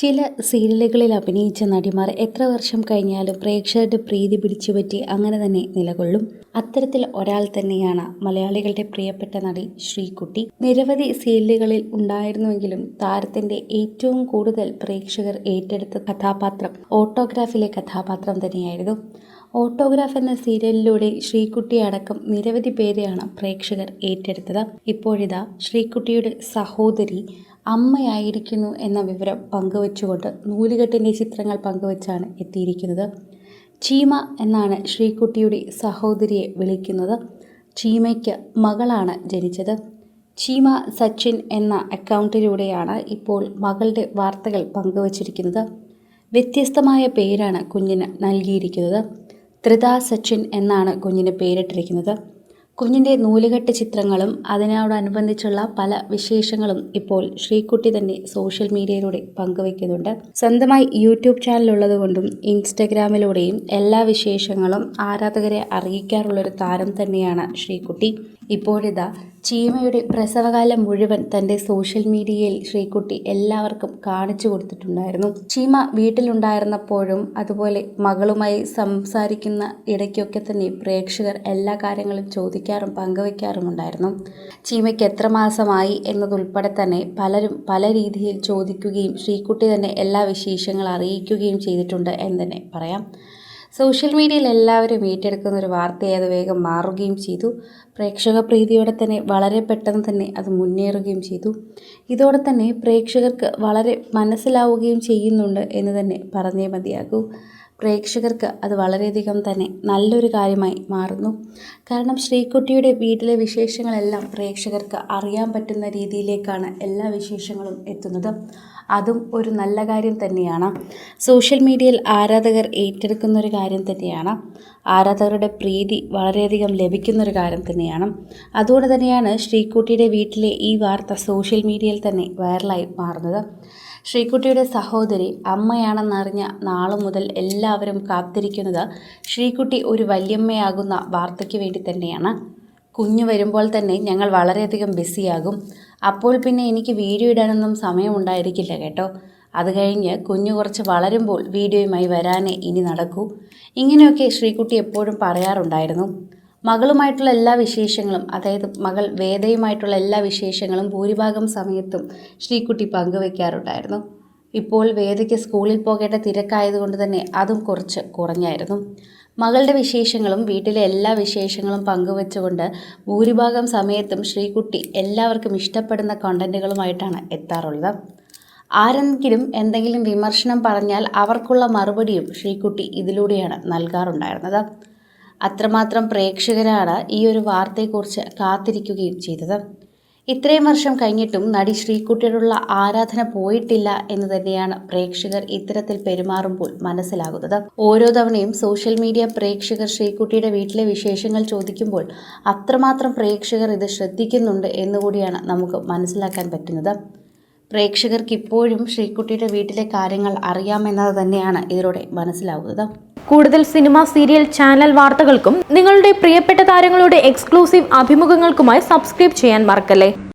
ചില സീരിയലുകളിൽ അഭിനയിച്ച നടിമാർ എത്ര വർഷം കഴിഞ്ഞാലും പ്രേക്ഷകരുടെ പ്രീതി പിടിച്ചുപറ്റി അങ്ങനെ തന്നെ നിലകൊള്ളും. അത്തരത്തിൽ ഒരാൾ തന്നെയാണ് മലയാളികളുടെ പ്രിയപ്പെട്ട നടി ശ്രീകുട്ടി. നിരവധി സീരിയലുകളിൽ ഉണ്ടായിരുന്നുവെങ്കിലും താരത്തിന്റെ ഏറ്റവും കൂടുതൽ പ്രേക്ഷകർ ഏറ്റെടുത്ത കഥാപാത്രം ഓട്ടോഗ്രാഫിലെ കഥാപാത്രം തന്നെയായിരുന്നു. ഓട്ടോഗ്രാഫ് എന്ന സീരിയലിലൂടെ ശ്രീകുട്ടി അടക്കം നിരവധി പേരെയാണ് പ്രേക്ഷകർ ഏറ്റെടുത്തത്. ഇപ്പോഴിതാ ശ്രീകുട്ടിയുടെ സഹോദരി അമ്മയായിരിക്കുന്നു എന്ന വിവരം പങ്കുവച്ചുകൊണ്ട് നൂലുകെട്ടിൻ്റെ ചിത്രങ്ങൾ പങ്കുവച്ചാണ് എത്തിയിരിക്കുന്നത്. ചീമ എന്നാണ് ശ്രീകുട്ടിയുടെ സഹോദരിയെ വിളിക്കുന്നത്. ചീമയ്ക്ക് മകളാണ് ജനിച്ചത്. ചീമ സച്ചിൻ എന്ന അക്കൗണ്ടിലൂടെയാണ് ഇപ്പോൾ മകളുടെ വാർത്തകൾ പങ്കുവച്ചിരിക്കുന്നത്. വ്യത്യസ്തമായ പേരാണ് കുഞ്ഞിന് നൽകിയിരിക്കുന്നത്. ത്രിത സച്ചിൻ എന്നാണ് കുഞ്ഞിന് പേരിട്ടിരിക്കുന്നത്. കുഞ്ഞിൻ്റെ നൂലുകെട്ട് ചിത്രങ്ങളും അതിനോടനുബന്ധിച്ചുള്ള പല വിശേഷങ്ങളും ഇപ്പോൾ ശ്രീകുട്ടി തന്നെ സോഷ്യൽ മീഡിയയിലൂടെ പങ്കുവയ്ക്കുന്നുണ്ട്. സ്വന്തമായി യൂട്യൂബ് ചാനലുള്ളത് കൊണ്ടും ഇൻസ്റ്റഗ്രാമിലൂടെയും എല്ലാ വിശേഷങ്ങളും ആരാധകരെ അറിയിക്കാറുള്ളൊരു താരം തന്നെയാണ് ശ്രീകുട്ടി. ഇപ്പോഴിതാ ചീമയുടെ പ്രസവകാലം മുഴുവൻ തൻ്റെ സോഷ്യൽ മീഡിയയിൽ ശ്രീകുട്ടി എല്ലാവർക്കും കാണിച്ചു കൊടുത്തിട്ടുണ്ടായിരുന്നു. ചീമ വീട്ടിലുണ്ടായിരുന്നപ്പോഴും അതുപോലെ മകളുമായി സംസാരിക്കുന്ന ഇടയ്ക്കൊക്കെ തന്നെ പ്രേക്ഷകർ എല്ലാ കാര്യങ്ങളും ചോദിക്കാറും പങ്കുവയ്ക്കാറുമുണ്ടായിരുന്നു. ചീമയ്ക്ക് എത്ര മാസമായി എന്നതുൾപ്പെടെ തന്നെ പലരും പല രീതിയിൽ ചോദിക്കുകയും ശ്രീകുട്ടി തന്നെ എല്ലാ വിശേഷങ്ങൾ അറിയിക്കുകയും ചെയ്തിട്ടുണ്ട് എന്ന് തന്നെ പറയാം. സോഷ്യൽ മീഡിയയിൽ എല്ലാവരും ഏറ്റെടുക്കുന്ന ഒരു വാർത്തയായി അത് വേഗം മാറുകയും ചെയ്തു. പ്രേക്ഷക പ്രീതിയോടെ തന്നെ വളരെ പെട്ടെന്ന് തന്നെ അത് മുന്നേറുകയും ചെയ്തു. ഇതോടെ തന്നെ പ്രേക്ഷകർക്ക് വളരെ മനസ്സിലാവുകയും ചെയ്യുന്നുണ്ട് എന്ന് തന്നെ പറഞ്ഞേ മതിയാകൂ. പ്രേക്ഷകർക്ക് അത് വളരെയധികം തന്നെ നല്ലൊരു കാര്യമായി മാറുന്നു. കാരണം ശ്രീകുട്ടിയുടെ വീട്ടിലെ വിശേഷങ്ങളെല്ലാം പ്രേക്ഷകർക്ക് അറിയാൻ പറ്റുന്ന രീതിയിലേക്കാണ് എല്ലാ വിശേഷങ്ങളും എത്തുന്നത്. അതും ഒരു നല്ല കാര്യം തന്നെയാണ്. സോഷ്യൽ മീഡിയയിൽ ആരാധകർ ഏറ്റെടുക്കുന്നൊരു കാര്യം തന്നെയാണ്. ആരാധകരുടെ പ്രീതി വളരെയധികം ലഭിക്കുന്നൊരു കാര്യം തന്നെയാണ്. അതുകൊണ്ട് തന്നെയാണ് ശ്രീകുട്ടിയുടെ വീട്ടിലെ ഈ വാർത്ത സോഷ്യൽ മീഡിയയിൽ തന്നെ വൈറലായി മാറുന്നത്. ശ്രീകുട്ടിയുടെ സഹോദരി അമ്മയാണെന്നറിഞ്ഞ നാളു മുതൽ എല്ലാവരും കാത്തിരിക്കുന്നത് ശ്രീകുട്ടി ഒരു വല്യമ്മയാകുന്ന വാർത്തയ്ക്ക് വേണ്ടി തന്നെയാണ്. കുഞ്ഞ് വരുമ്പോൾ തന്നെ ഞങ്ങൾ വളരെയധികം ബിസിയാകും. അപ്പോൾ പിന്നെ എനിക്ക് വീഡിയോ ഇടാനൊന്നും സമയമുണ്ടായിരിക്കില്ല കേട്ടോ. അത് കഴിഞ്ഞ് കുഞ്ഞ് കുറച്ച് വളരുമ്പോൾ വീഡിയോയുമായി വരാനേ ഇനി നടക്കൂ. ഇങ്ങനെയൊക്കെ ശ്രീകുട്ടി എപ്പോഴും പറയാറുണ്ടായിരുന്നു. മകളുമായിട്ടുള്ള എല്ലാ വിശേഷങ്ങളും, അതായത് മകൾ വേദയുമായിട്ടുള്ള എല്ലാ വിശേഷങ്ങളും ഭൂരിഭാഗം സമയത്തും ശ്രീകുട്ടി പങ്കുവയ്ക്കാറുണ്ടായിരുന്നു. ഇപ്പോൾ വേദയ്ക്ക് സ്കൂളിൽ പോകേണ്ട തിരക്കായതുകൊണ്ട് തന്നെ അതും കുറച്ച് കുറഞ്ഞായിരുന്നു. മകളുടെ വിശേഷങ്ങളും വീട്ടിലെ എല്ലാ വിശേഷങ്ങളും പങ്കുവെച്ചുകൊണ്ട് ഭൂരിഭാഗം സമയത്തും ശ്രീകുട്ടി എല്ലാവർക്കും ഇഷ്ടപ്പെടുന്ന കണ്ടൻറ്റുകളുമായിട്ടാണ് എത്താറുള്ളത്. ആരെങ്കിലും എന്തെങ്കിലും വിമർശനം പറഞ്ഞാൽ അവർക്കുള്ള മറുപടിയും ശ്രീകുട്ടി ഇതിലൂടെയാണ് നൽകാറുണ്ടായിരുന്നത്. അത്രമാത്രം പ്രേക്ഷകരാണ് ഈ ഒരു വാർത്തയെക്കുറിച്ച് കാത്തിരിക്കുകയും ചെയ്തത്. ഇത്രയും വർഷം കഴിഞ്ഞിട്ടും നടി ശ്രീകുട്ടിയോടുള്ള ആരാധന പോയിട്ടില്ല എന്ന് തന്നെയാണ് പ്രേക്ഷകർ ഇത്തരത്തിൽ പെരുമാറുമ്പോൾ മനസ്സിലാകുന്നത്. ഓരോ തവണയും സോഷ്യൽ മീഡിയ പ്രേക്ഷകർ ശ്രീകുട്ടിയുടെ വീട്ടിലെ വിശേഷങ്ങൾ ചോദിക്കുമ്പോൾ അത്രമാത്രം പ്രേക്ഷകർ ഇത് ശ്രദ്ധിക്കുന്നുണ്ട് എന്നുകൂടിയാണ് നമുക്ക് മനസ്സിലാക്കാൻ പറ്റുന്നത്. പ്രേക്ഷകർക്ക് ഇപ്പോഴും ശ്രീകുട്ടിയുടെ വീട്ടിലെ കാര്യങ്ങൾ അറിയാമെന്നത് തന്നെയാണ് ഇതിലൂടെ മനസ്സിലാവുന്നത്. കൂടുതൽ സിനിമ, സീരിയൽ, ചാനൽ വാർത്തകൾക്കും നിങ്ങളുടെ പ്രിയപ്പെട്ട താരങ്ങളുടെ എക്സ്ക്ലൂസീവ് അഭിമുഖങ്ങൾക്കുമായി സബ്സ്ക്രൈബ് ചെയ്യാൻ മറക്കല്ലേ.